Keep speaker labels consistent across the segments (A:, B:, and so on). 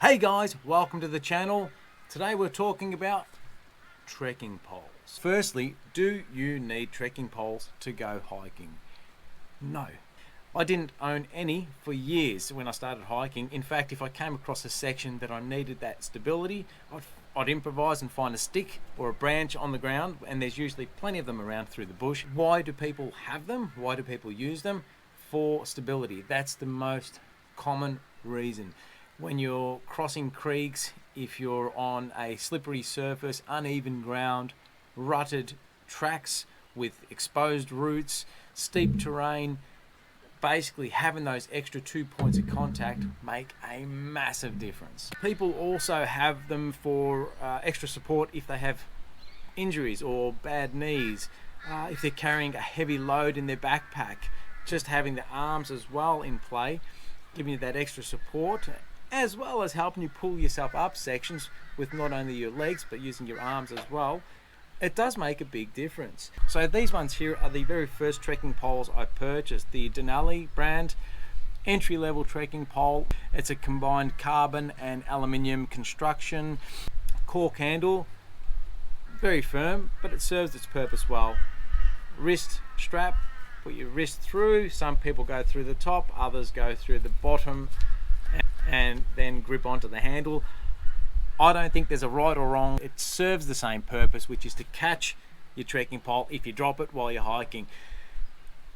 A: Hey guys, welcome to the channel. Today we're talking about trekking poles. Firstly, do you need trekking poles to go hiking? No. I didn't own any for years when I started hiking. In fact, if I came across a section that I needed that stability, I'd improvise and find a stick or a branch on the ground, and there's usually plenty of them around through the bush. Why do people have them? Why do people use them? For stability. That's the most common reason. When you're crossing creeks, if you're on a slippery surface, uneven ground, rutted tracks with exposed roots, steep terrain, basically having those extra 2 points of contact make a massive difference. People also have them for extra support if they have injuries or bad knees, if they're carrying a heavy load in their backpack. Just having the arms as well in play, giving you that extra support, as well as helping you pull yourself up sections with not only your legs but using your arms as well. It does make a big difference. So these ones here are the very first trekking poles I purchased, the Denali brand entry-level trekking pole. It's a combined carbon and aluminium construction, cork handle, very firm, but it serves its purpose well. Wrist strap, put your wrist through. Some people go through the top, others go through the bottom and then grip onto the handle. I don't think there's a right or wrong. It serves the same purpose, which is to catch your trekking pole if you drop it while you're hiking.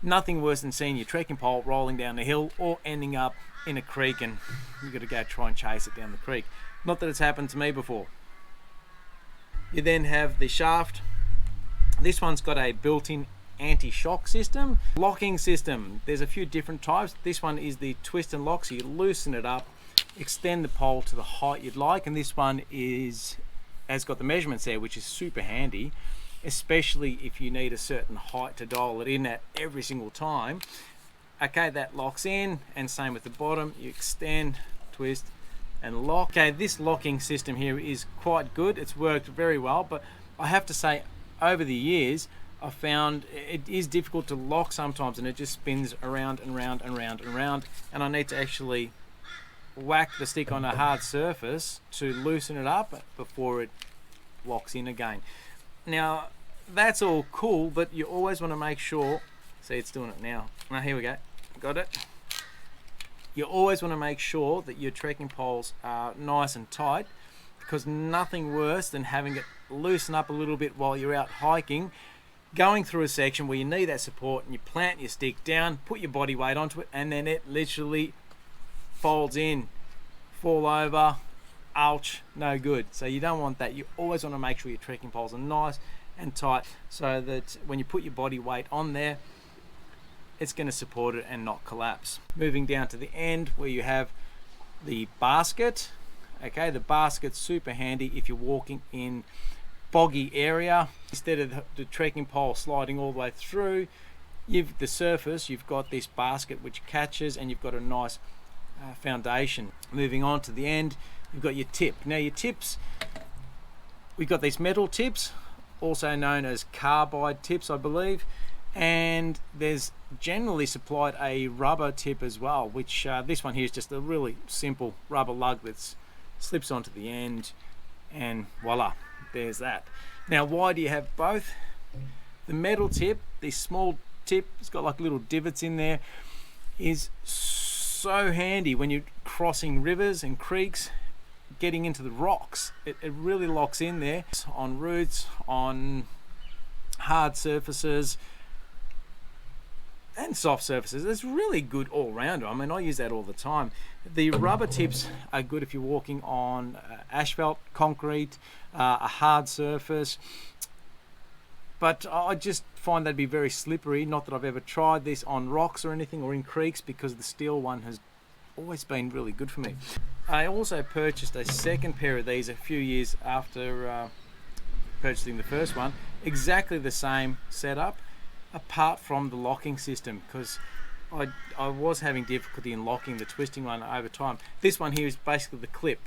A: Nothing worse than seeing your trekking pole rolling down the hill or ending up in a creek and you've got to go try and chase it down the creek. Not that it's happened to me before. You then have the shaft. This one's got a built-in anti-shock system. Locking system, there's a few different types. This one is the twist and lock, so you loosen it up, extend the pole to the height you'd like, and this one has got the measurements there, which is super handy, especially if you need a certain height to dial it in at every single time. Okay, that locks in, and same with the bottom. You extend, twist and lock. Okay, this locking system here is quite good. It's worked very well, but I have to say over the years I've found it is difficult to lock sometimes, and it just spins around and round and round and round, and I need to actually whack the stick on a hard surface to loosen it up before it locks in again. Now that's all cool, but you always want to make sure, see it's doing it now. Now here we go, got it. You always want to make sure that your trekking poles are nice and tight, because nothing worse than having it loosen up a little bit while you're out hiking, going through a section where you need that support, and you plant your stick down, put your body weight onto it, and then it literally folds in, fall over, ouch, no good. So you don't want that. You always want to make sure your trekking poles are nice and tight, so that when you put your body weight on there, it's going to support it and not collapse. Moving down to the end where you have the basket. Okay, the basket's super handy if you're walking in boggy area. Instead of the trekking pole sliding all the way through, you've got this basket which catches, and you've got a nice foundation. Moving on to the end, you've got your tip. Now your tips, we've got these metal tips, also known as carbide tips, I believe, and there's generally supplied a rubber tip as well, which this one here is just a really simple rubber lug that slips onto the end, and voila, there's that. Now why do you have both? The metal tip, this small tip, it's got like little divots in there, is so handy when you're crossing rivers and creeks, getting into the rocks. It really locks in there on roots, on hard surfaces and soft surfaces. It's really good all round. I mean, I use that all the time. The rubber tips are good if you're walking on asphalt, concrete, a hard surface, but I just find that'd be very slippery. Not that I've ever tried this on rocks or anything, or in creeks, because the steel one has always been really good for me. I also purchased a second pair of these a few years after purchasing the first one. Exactly the same setup, apart from the locking system, because I was having difficulty in locking the twisting one over time. This one here is basically the clip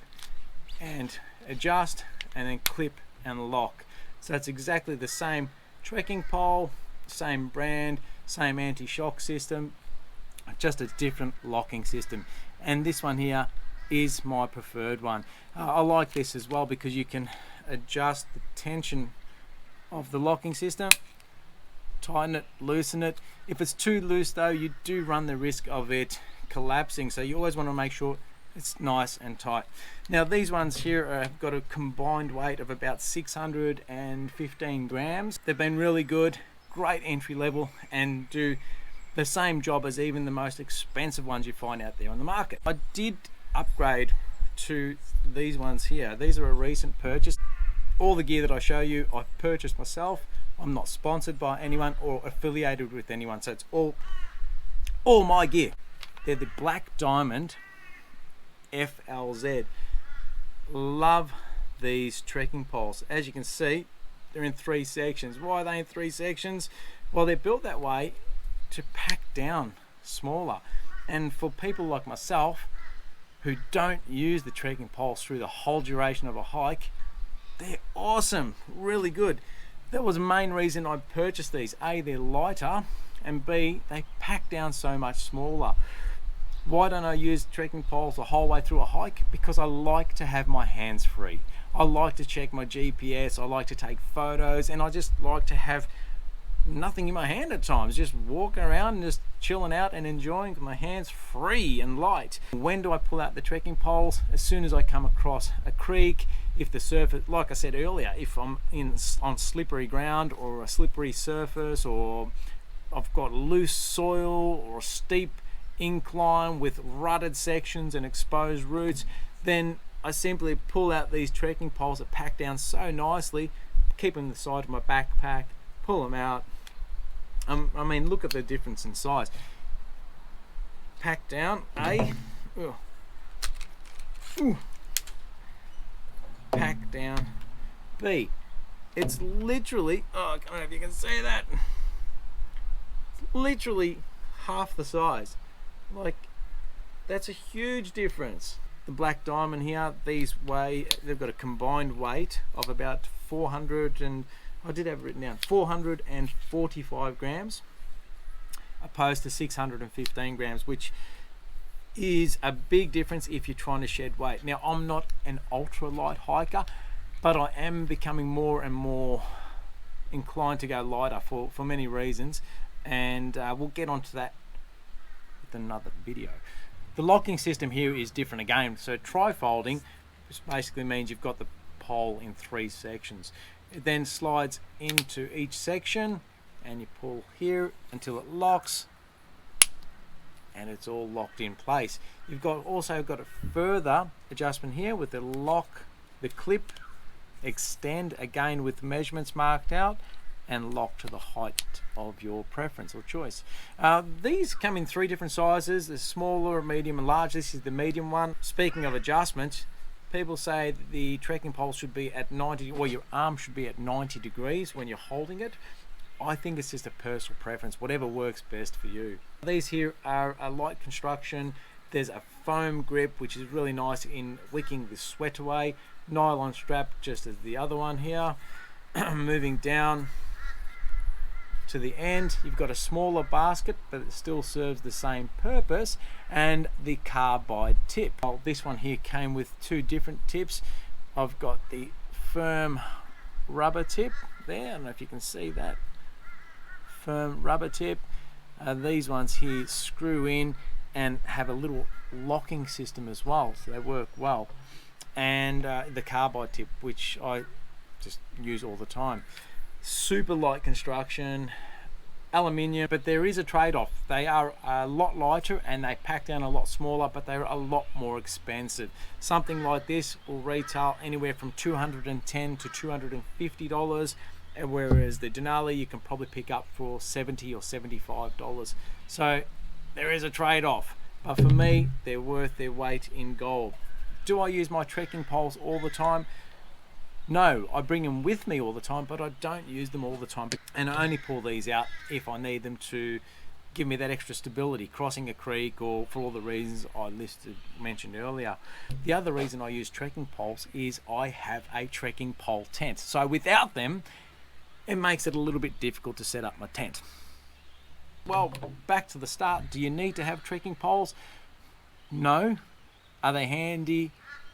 A: and adjust, and then clip and lock. So it's exactly the same trekking pole, same brand, same anti-shock system, just a different locking system. And this one here is my preferred one. I like this as well because you can adjust the tension of the locking system, tighten it, loosen it. If it's too loose though, you do run the risk of it collapsing, so you always want to make sure it's nice and tight. Now these ones here have got a combined weight of about 615 grams. They've been really good, great entry level, and do the same job as even the most expensive ones you find out there on the market. I did upgrade to these ones here. These are a recent purchase. All the gear that I show you I've purchased myself. I'm not sponsored by anyone or affiliated with anyone, so it's all my gear. They're the Black Diamond FLZ. Love these trekking poles. As you can see, they're in 3 sections. Why are they in 3 sections? Well, they're built that way to pack down smaller. And for people like myself who don't use the trekking poles through the whole duration of a hike, they're awesome, really good. That was the main reason I purchased these. A, they're lighter, and B, they pack down so much smaller. Why don't I use trekking poles the whole way through a hike? Because I like to have my hands free. I like to check my GPS, I like to take photos, and I just like to have nothing in my hand at times, just walking around and just chilling out and enjoying my hands free and light. When do I pull out the trekking poles? As soon as I come across a creek, if the surface, like I said earlier, if I'm on slippery ground or a slippery surface, or I've got loose soil or a steep incline with rutted sections and exposed roots, then I simply pull out these trekking poles that pack down so nicely, keep them on the side of my backpack, pull them out. I mean, look at the difference in size. Pack down, pack down, B. It's literally, I don't know if you can see that, it's literally half the size. Like, that's a huge difference. The Black Diamond here, these weigh, they've got a combined weight of about 400 and, I did have it written down, 445 grams opposed to 615 grams, which is a big difference if you're trying to shed weight. Now, I'm not an ultra light hiker, but I am becoming more and more inclined to go lighter for many reasons, and we'll get onto that with another video. The locking system here is different again. So tri-folding, which basically means you've got the pole in 3 sections. It then slides into each section and you pull here until it locks and it's all locked in place. You've also got a further adjustment here with the lock, the clip, extend again with measurements marked out, and lock to the height of your preference or choice. These come in 3 different sizes: the smaller, medium and large. This is the medium one. Speaking of adjustments, people say that the trekking pole should be at 90, or your arm should be at 90 degrees when you're holding it. I think it's just a personal preference, whatever works best for you. These here are a light construction. There's a foam grip, which is really nice in wicking the sweat away. Nylon strap, just as the other one here. Moving down to the end, you've got a smaller basket, but it still serves the same purpose, and the carbide tip. Well, this one here came with 2 different tips. I've got the firm rubber tip there, I don't know if you can see that, firm rubber tip. These ones here screw in and have a little locking system as well, so they work well. And the carbide tip, which I just use all the time. Super light construction, aluminium, but there is a trade-off. They are a lot lighter and they pack down a lot smaller, but they're a lot more expensive. Something like this will retail anywhere from $210 to $250, whereas the Denali you can probably pick up for $70 or $75. So there is a trade-off, but for me, they're worth their weight in gold. Do I use my trekking poles all the time? No, I bring them with me all the time, but I don't use them all the time. And I only pull these out if I need them to give me that extra stability, crossing a creek, or for all the reasons I mentioned earlier. The other reason I use trekking poles is I have a trekking pole tent. So without them, it makes it a little bit difficult to set up my tent. Well, back to the start, do you need to have trekking poles? No. Are they handy?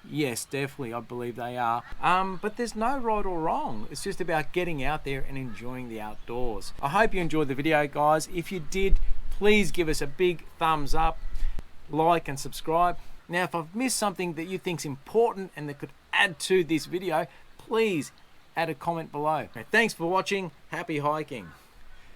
A: Yes, definitely, I believe they are. But there's no right or wrong. It's just about getting out there and enjoying the outdoors. I hope you enjoyed the video, guys. If you did, please give us a big thumbs up, like and subscribe. Now, if I've missed something that you think's important and that could add to this video, please add a comment below. Thanks for watching. Happy hiking.